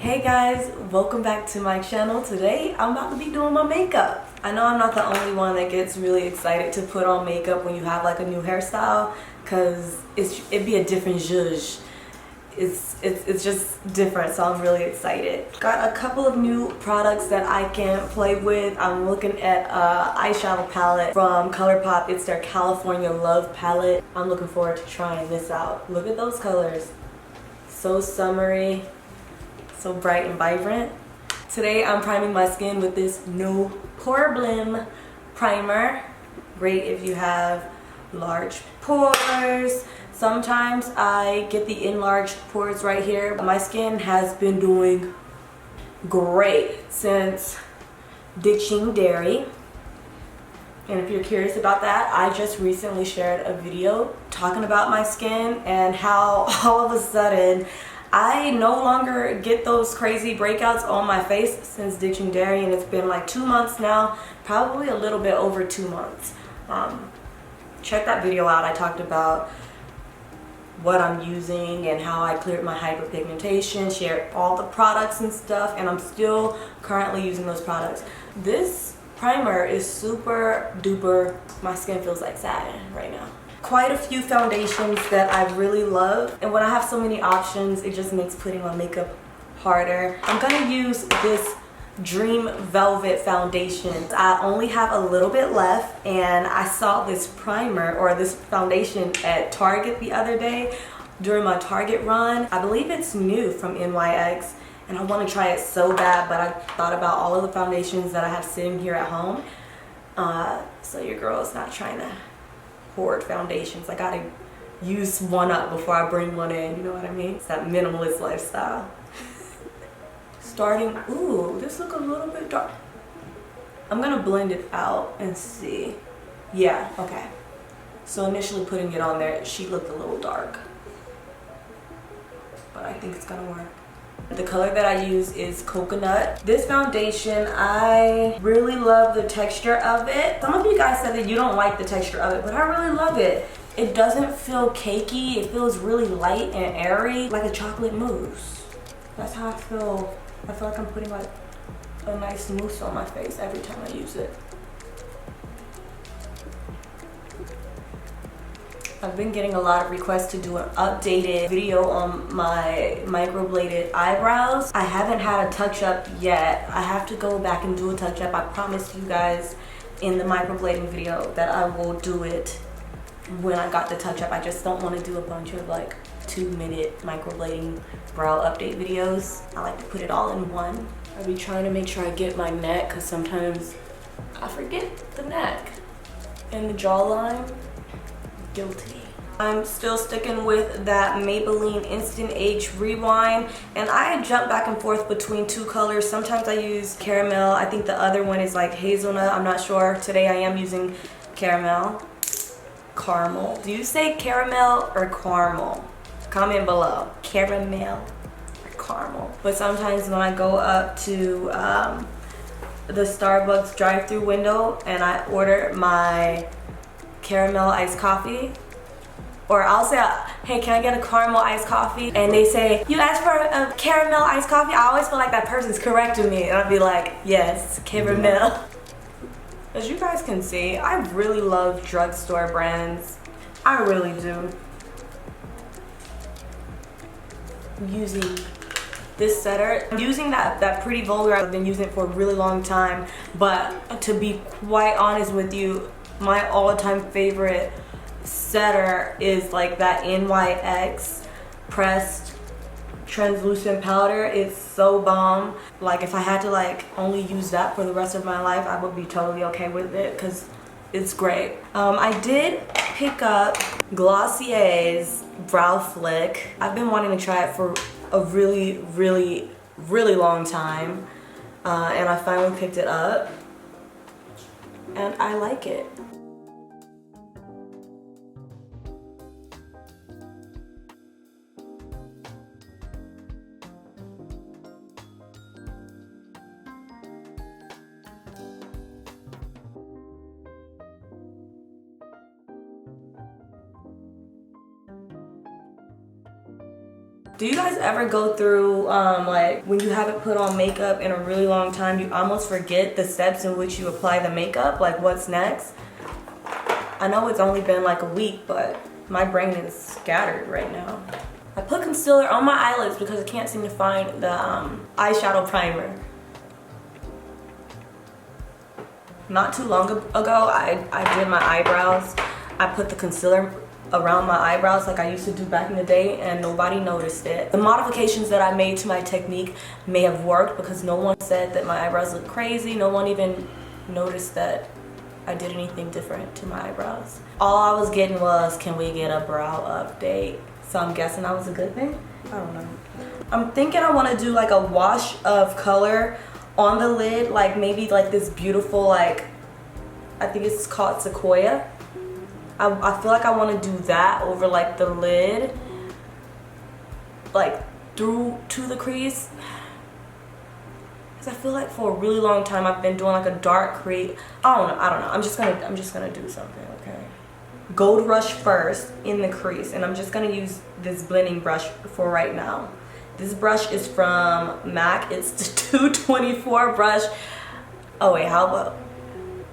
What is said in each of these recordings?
Hey guys, welcome back to my channel. Today I'm about to be doing my makeup. I know I'm not the only one that gets really excited to put on makeup when you have like a new hairstyle, because it'd be a different zhuzh. It's just different, so I'm really excited. Got a couple of new products that I can play with. I'm looking at eyeshadow palette from Colourpop. It's their California Love palette. I'm looking forward to trying this out. Look at those colors. So summery, so bright and vibrant. Today I'm priming my skin with this new Poreblem primer. Great if you have large pores. Sometimes I get the enlarged pores right here. My skin has been doing great since ditching dairy. And if you're curious about that, I just recently shared a video talking about my skin and how all of a sudden I no longer get those crazy breakouts on my face since ditching dairy, and it's been like 2 months now, probably a little bit over 2 months. Check that video out. I talked about what I'm using and how I cleared my hyperpigmentation, shared all the products and stuff, and I'm still currently using those products. This primer is super duper, my skin feels like satin right now. Quite a few foundations that I really love, and when I have so many options, it just makes putting on makeup harder. I'm gonna use this Dream Velvet foundation. I only have a little bit left, and I saw this primer or this foundation at Target the other day during my Target run. I believe it's new from NYX, and I want to try it so bad, but I thought about all of the foundations that I have sitting here at home. So your girl is not trying to hoard foundations. I gotta use one up before I bring one in, you know what I mean? It's that minimalist lifestyle. Starting, ooh, this look a little bit dark. I'm gonna blend it out and see. Yeah, okay. So initially putting it on there, she looked a little dark, but I think it's gonna work. The color that I use is Coconut. This foundation, I really love the texture of it. Some of you guys said that you don't like the texture of it, but I really love it. It doesn't feel cakey. It feels really light and airy, like a chocolate mousse. That's how I feel. I feel like I'm putting like a nice mousse on my face every time I use it. I've been getting a lot of requests to do an updated video on my microbladed eyebrows. I haven't had a touch-up yet. I have to go back and do a touch-up. I promised you guys in the microblading video that I will do it when I got the touch-up. I just don't want to do a bunch of like 2-minute microblading brow update videos. I like to put it all in one. I'll be trying to make sure I get my neck, because sometimes I forget the neck and the jawline. Guilty. I'm still sticking with that Maybelline Instant Age Rewind, and I jump back and forth between two colors. Sometimes I use caramel. I think the other one is like hazelnut. I'm not sure. Today I am using caramel. Caramel. Do you say caramel or caramel? Comment below. Caramel or caramel. But sometimes when I go up to the Starbucks drive-through window and I order my caramel iced coffee, or I'll say, hey, can I get a caramel iced coffee? And they say, you asked for a caramel iced coffee? I always feel like that person's correcting me, and I'll be like, yes, caramel. As you guys can see, I really love drugstore brands. I really do. Using this setter, I'm using that Pretty Vulgar. I've been using it for a really long time, but to be quite honest with you, my all-time favorite setter is like that NYX pressed translucent powder. It's so bomb. Like if I had to like only use that for the rest of my life, I would be totally okay with it because it's great. I did pick up Glossier's Brow Flick. I've been wanting to try it for a really long time, and I finally picked it up and I like it. Do you guys ever go through like when you haven't put on makeup in a really long time, you almost forget the steps in which you apply the makeup, like what's next? I know it's only been like a week, but my brain is scattered right now. I put concealer on my eyelids because I can't seem to find the eyeshadow primer. Not too long ago, I did my eyebrows. I put the concealer around my eyebrows like I used to do back in the day, and nobody noticed it. The modifications that I made to my technique may have worked because no one said that my eyebrows look crazy. No one even noticed that I did anything different to my eyebrows. All I was getting was, can we get a brow update? So I'm guessing that was a good thing? I don't know. I'm thinking I want to do like a wash of color on the lid, like maybe like this beautiful, like, I think it's called Sequoia. I feel like I want to do that over like the lid, like through to the crease. Because I feel like for a really long time I've been doing like a dark crease. I don't know. I'm just gonna do something, okay? Gold Rush first in the crease, and I'm just gonna use this blending brush for right now. This brush is from MAC. It's the 224 brush. Oh wait, how about?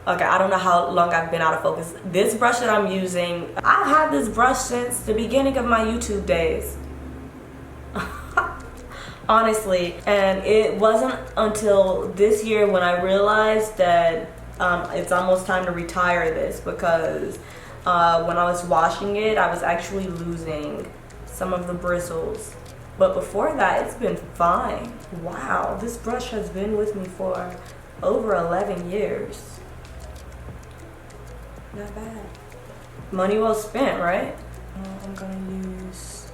Okay, I don't know how long I've been out of focus. This brush that I'm using, I've had this brush since the beginning of my YouTube days. Honestly, and it wasn't until this year when I realized that it's almost time to retire this, because when I was washing it, I was actually losing some of the bristles. But before that, it's been fine. Wow, this brush has been with me for over 11 years. Not bad. Money well spent, right? I'm gonna use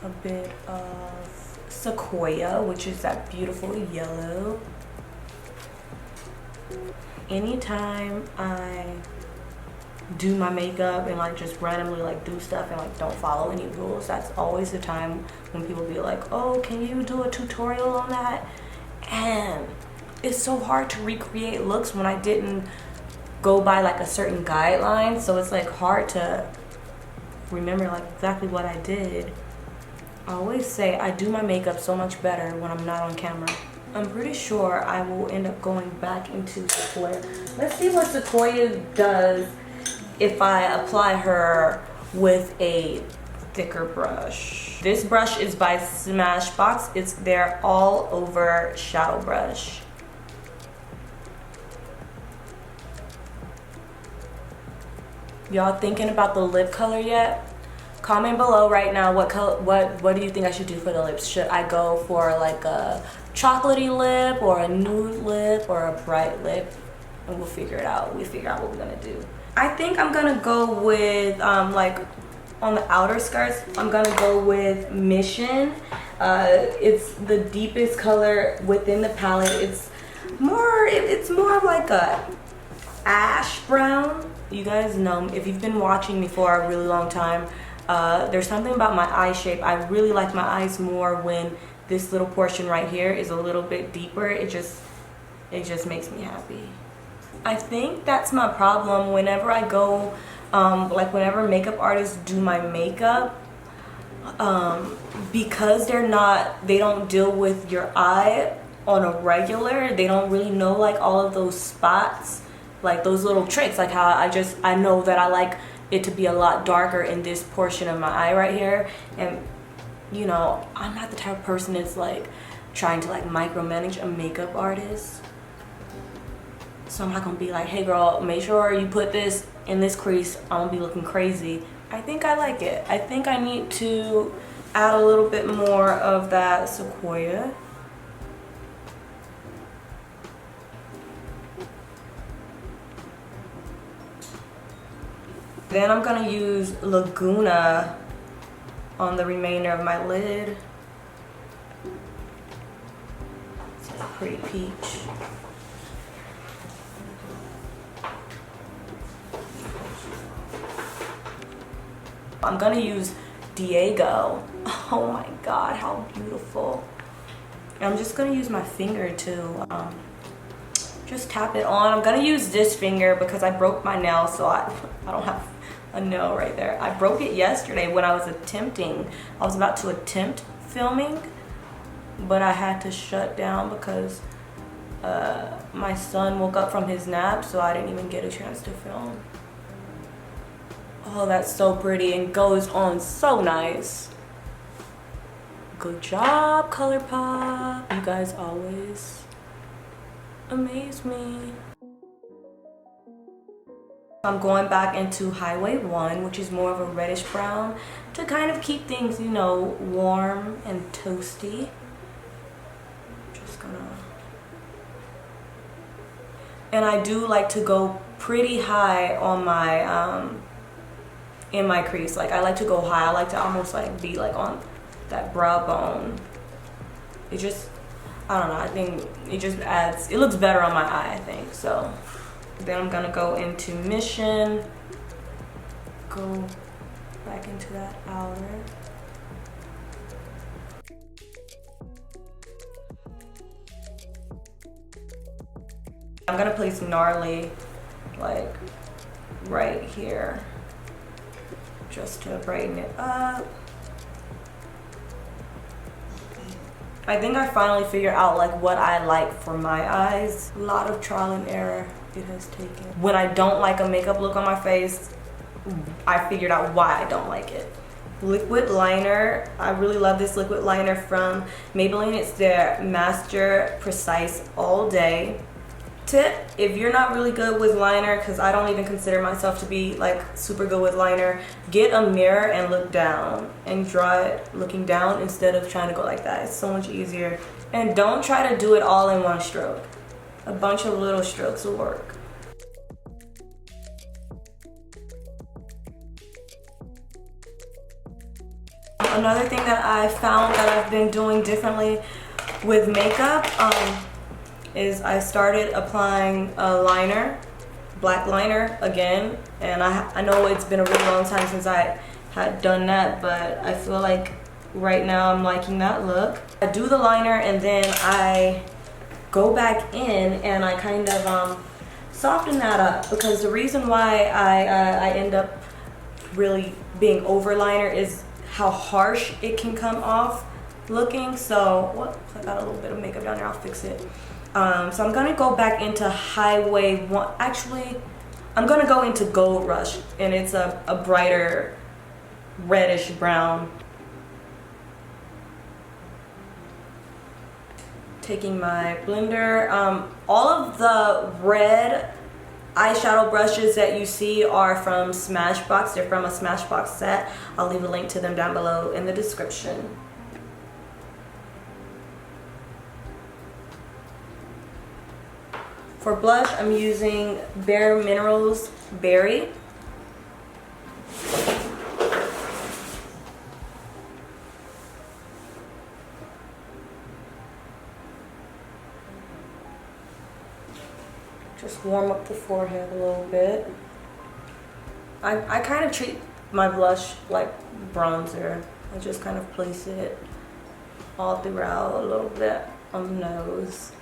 a bit of Sequoia, which is that beautiful yellow. Anytime I do my makeup and like just randomly like do stuff and like don't follow any rules, that's always the time when people be like, oh, can you do a tutorial on that? And it's so hard to recreate looks when I didn't go by like a certain guideline, so it's like hard to remember like exactly what I did. I always say I do my makeup so much better when I'm not on camera. I'm pretty sure I will end up going back into Sequoia. Let's see what Sequoia does if I apply her with a thicker brush. This brush is by Smashbox. It's their all over shadow brush. Y'all thinking about the lip color yet? Comment below right now what do you think I should do for the lips? Should I go for like a chocolatey lip or a nude lip or a bright lip? And we'll figure it out. We'll figure out what we're gonna do. I think I'm gonna go with like on the outer skirts, I'm gonna go with Mission. It's the deepest color within the palette. It's more of like a ash brown. You guys know, if you've been watching me for a really long time, there's something about my eye shape. I really like my eyes more when this little portion right here is a little bit deeper. It just makes me happy. I think that's my problem whenever I go, like whenever makeup artists do my makeup, because they don't deal with your eye on a regular, they don't really know like all of those spots, like those little tricks, like how I know that I like it to be a lot darker in this portion of my eye right here. And you know, I'm not the type of person that's like trying to like micromanage a makeup artist. So I'm not gonna be like, hey girl, make sure you put this in this crease. I'm gonna be looking crazy. I think I like it. I think I need to add a little bit more of that Sequoia. Then I'm gonna use Laguna on the remainder of my lid. It's a pretty peach. I'm gonna use Diego. Oh my god, how beautiful. And I'm just gonna use my finger to just tap it on. I'm gonna use this finger because I broke my nail, so I don't have a nail right there. I broke it yesterday when I was about to attempt filming, but I had to shut down because my son woke up from his nap, so I didn't even get a chance to film. Oh, that's so pretty and goes on so nice. Good job, Colourpop. You guys always amaze me. I'm going back into Highway 1, which is more of a reddish brown, to kind of keep things, you know, warm and toasty. Just gonna... And I do like to go pretty high on my, in my crease. Like, I like to go high. I like to almost like be like on that brow bone. It just, I don't know, I think it just adds, it looks better on my eye, I think. So then I'm gonna go into Mission, go back into that outer. I'm gonna place Gnarly like right here just to brighten it up. I think I finally figured out like what I like for my eyes. A lot of trial and error it has taken. When I don't like a makeup look on my face, I figured out why I don't like it. Liquid liner. I really love this liquid liner from Maybelline. It's their Master Precise All Day. Tip, if you're not really good with liner, because I don't even consider myself to be like super good with liner, get a mirror and look down and draw it looking down instead of trying to go like that. It's so much easier. And don't try to do it all in one stroke. A bunch of little strokes will work. Another thing that I found that I've been doing differently with makeup is I started applying a liner, black liner again, and I know it's been a really long time since I had done that, but I feel like right now I'm liking that look. I do the liner and then I go back in and I kind of soften that up, because the reason why I end up really being over liner is how harsh it can come off looking. So what? I got a little bit of makeup down there, I'll fix it. So I'm gonna go back into Highway 1. Actually, I'm gonna go into Gold Rush, and it's a brighter reddish brown. Taking my blender. All of the red eyeshadow brushes that you see are from Smashbox. They're from a Smashbox set. I'll leave a link to them down below in the description. For blush, I'm using Bare Minerals Berry. Just warm up the forehead a little bit. I kind of treat my blush like bronzer. I just kind of place it all throughout, a little bit on the nose.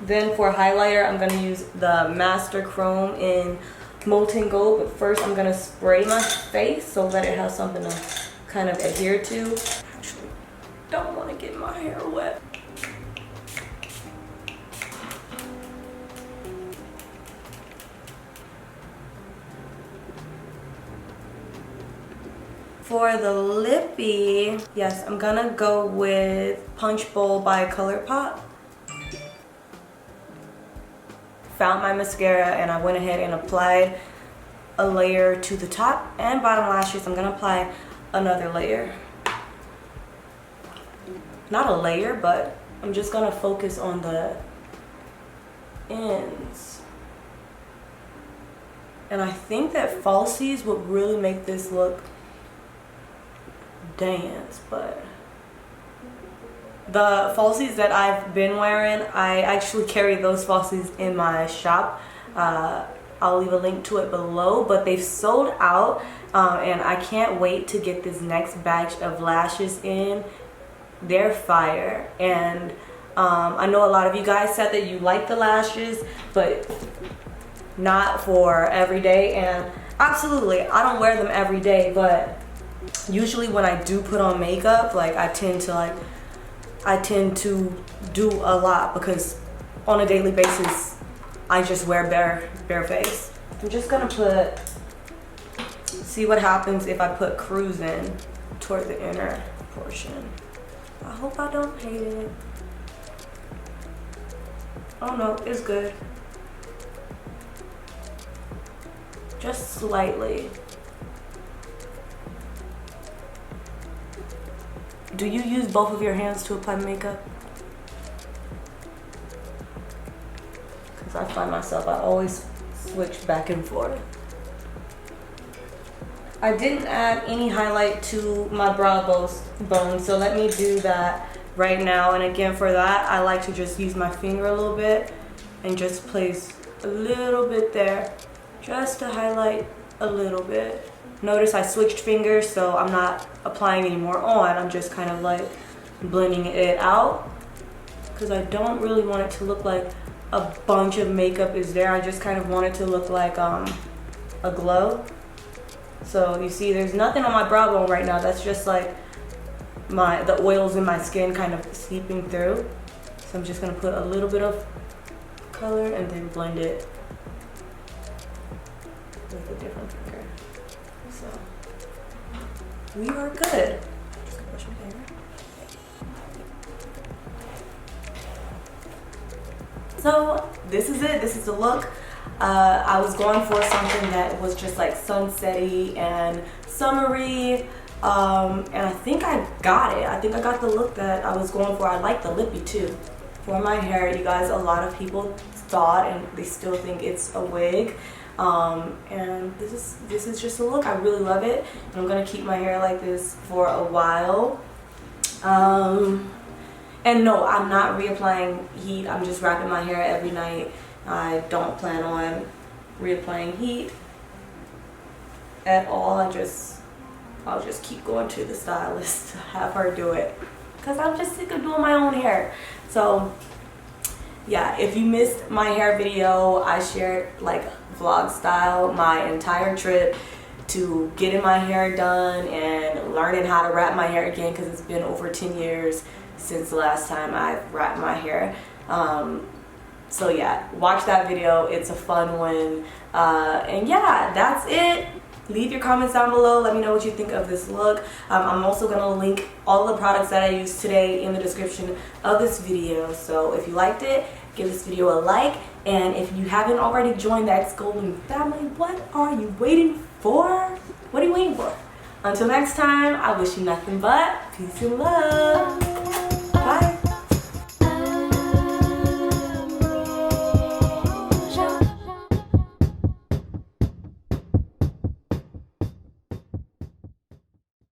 Then for highlighter, I'm gonna use the Master Chrome in Molten Gold, but first I'm gonna spray my face so that it has something to kind of adhere to. Actually, don't wanna get my hair wet. For the lippy, yes, I'm gonna go with Punch Bowl by Colourpop. Found my mascara and I went ahead and applied a layer to the top and bottom lashes. I'm gonna apply another layer. Not a layer, but I'm just gonna focus on the ends. And I think that falsies would really make this look dance, but the falsies that I've been wearing, I actually carry those falsies in my shop. I'll leave a link to it below, but they've sold out and I can't wait to get this next batch of lashes in. They're fire, and I know a lot of you guys said that you like the lashes, but not for every day, and Absolutely. I don't wear them every day, but usually when I do put on makeup, like I tend to do a lot because on a daily basis I just wear bare face. I'm just gonna see what happens if I put Cruisin' toward the inner portion. I hope I don't hate it. Oh no, it's good. Just slightly. Do you use both of your hands to apply makeup? Because I find myself, I always switch back and forth. I didn't add any highlight to my brow bone, so let me do that right now. And again, for that, I like to just use my finger a little bit and just place a little bit there, just to highlight a little bit. Notice I switched fingers, so I'm not applying any more on. I'm just kind of like blending it out because I don't really want it to look like a bunch of makeup is there. I just kind of want it to look like a glow. So you see there's nothing on my brow bone right now. That's just like the oils in my skin kind of seeping through. So I'm just gonna put a little bit of color and then blend it with a different finger. So we are good. Just gonna brush my hair. So this is it. This is the look. I was going for something that was just like sunsetty and summery, and I think I got it. I think I got the look that I was going for. I like the lippy too. For my hair, you guys, a lot of people thought and they still think it's a wig, and this is just a look. I really love it, and I'm gonna keep my hair like this for a while. And no, I'm not reapplying heat. I'm just wrapping my hair every night. I don't plan on reapplying heat at all. I'll just keep going to the stylist to have her do it because I'm just sick of doing my own hair. So yeah, if you missed my hair video, I shared like vlog style my entire trip to getting my hair done and learning how to wrap my hair again because it's been over 10 years since the last time I wrapped my hair. So yeah, watch that video. It's a fun one. And yeah, that's it. Leave your comments down below. Let me know what you think of this look. I'm also going to link all the products that I used today in the description of this video. So if you liked it, give this video a like. And if you haven't already joined that scrollin family, what are you waiting for? What are you waiting for? Until next time, I wish you nothing but peace and love.